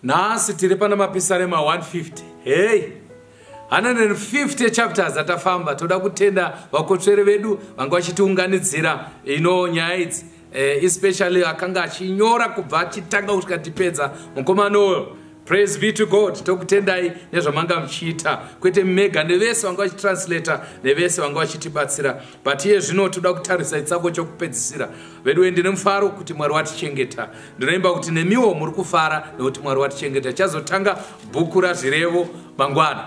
Nasi tiri pana mapisarema 150. Hey, 150 chapters atafamba. Toda kutenda vakotsvere vedu vanga vachitiunganidzira nyaya idzi, especially akanga achinyora kubva achitanga kusvika tipedza mukomana uyo. Praise be to God. Tokutendai nezvamanga muchiita, kwete mega nevese vanga vachitranslata nevese vanga vachitibatsira. But iye zvino toda kutarisa chitsako chokupedzisira. Vedu ndine mufaro kuti Mwari watichengeta. Ndinoimba kuti nemiwo muri kufara nekuti Mwari watichengeta. Chazotanga bhuku razvirevo mangwana.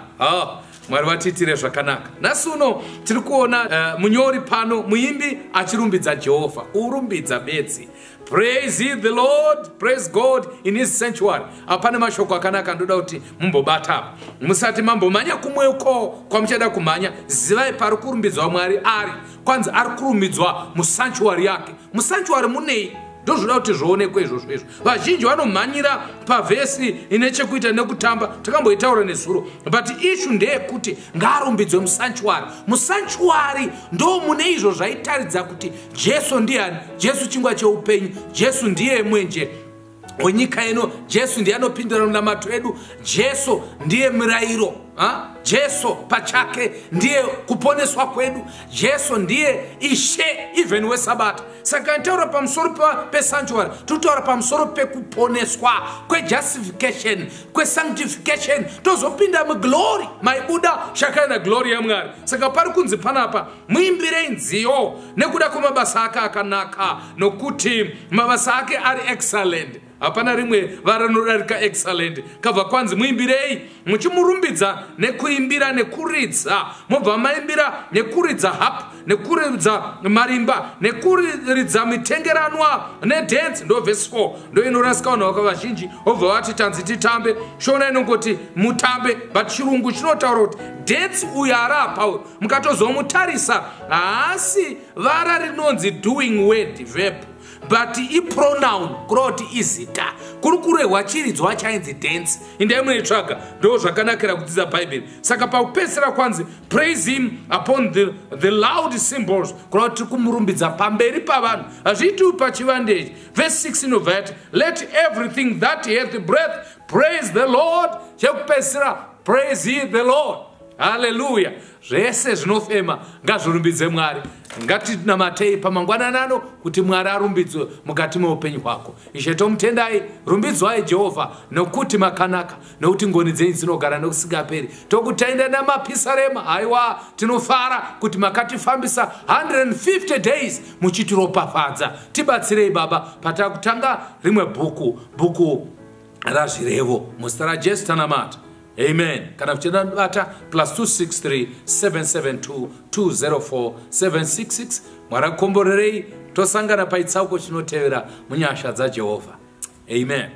Mwari watiitire zvakanaka. Nhasi uno tiri kuona munyori pano muimbi achirumbidza Jehovha, kurumbidza bedzi. Praise ye the Lord, praise God in his sanctuary. Apane mashoko akanaka ndoda kuti mumbobata. Musati mambomanya kumweko kwamuchada kumanya, zivai pari kurumbidzwa Mwari ari. Kwanza ari kurumbidzwa musanctuary yake. Musanctuary munei ndozvoda kuti zvoonekwe izvozvo izvo. Vazhinji vanomhanyira pavhesi ine chekuita nekutamba, takamboitaura nezuro. But issue ndeyekuti ngaarumbidzwe musanctuary. Musanctuary ndo mune izvo zvaitaridza kuti Jesu ndiani? Jesu chingwa cheupenyu. Jesu ndiye mwenje wenyika ino. Jesu ndiye anopindura munamato edu. Jesu ndiye murayiro. Jesu pachake ndiye kuponeswa kwedu. Jesu ndiye ishe even weSabata. Saka ntaura pamusoro pesanctuary, tutaura pamusoro pekuponeswa, kwejustification, kwesanctification, tozopinda muglory, maibuda shakaina glory yaMwari. Saka pari kunzi panapa muimbire nziyo nekuda kumabasa ake akanaka, nokuti mabasa ake ari excellent. Hapana rimwe varanodarika excellent. Kabva kwanzi muimbirei muchimurumbidza nekuimbira nekuridza. Mobva maimbira nekuridza harp, nekuridza marimba, nekuridza mitengeranwa nedance. Ndo verse 4 ndo inorasika vanhu vakavazhinji obva vati tanzi titambe, shona inongoti mutambe, but chirungu chinotaura kuti dance uyu arapa uyu. Mukatozomutarisa haasi vara rinonzi doing word verb, but I pronoun kuroti izita. Kurukurehwa chiridzwa chainzi dance. Indai munoitsvaga ndo zvakanakira kudzidza Bhaibheri. Saka pakupedzisira kwanzi praise him upon the loud cymbals, kuroti kumurumbidza pamberi pavanhu. Hazviiti pachivande. Verse 6 inobva yati let everything that hath breath praise the Lord. Chekupedzisira praise ye the Lord. Hallelujah. Zvese zvinofema ngazvirumbidze Mwari. Ngatinamatei pamangwananano kuti Mwari arumbidzwe mukati meupenyu hwako. Ishe tomutendai, rumbidzwai Jehovha nokuti makanaka, nokuti ngoni dzenyu dzinogara nokusingaperi. Tokutaenda namapisarema, haiwa tinofara kuti makatifambisa 150 days muchitiropafadza. Tibatsirei Baba patakutanga rimwe bhuku razvirevo muzita raJesu tanamata. Amen. Kana kuchenda bata +263 772 204 766. Mwari komborerei tosangana paitsauko chinotevera munyasha dzaJehovha. Amen.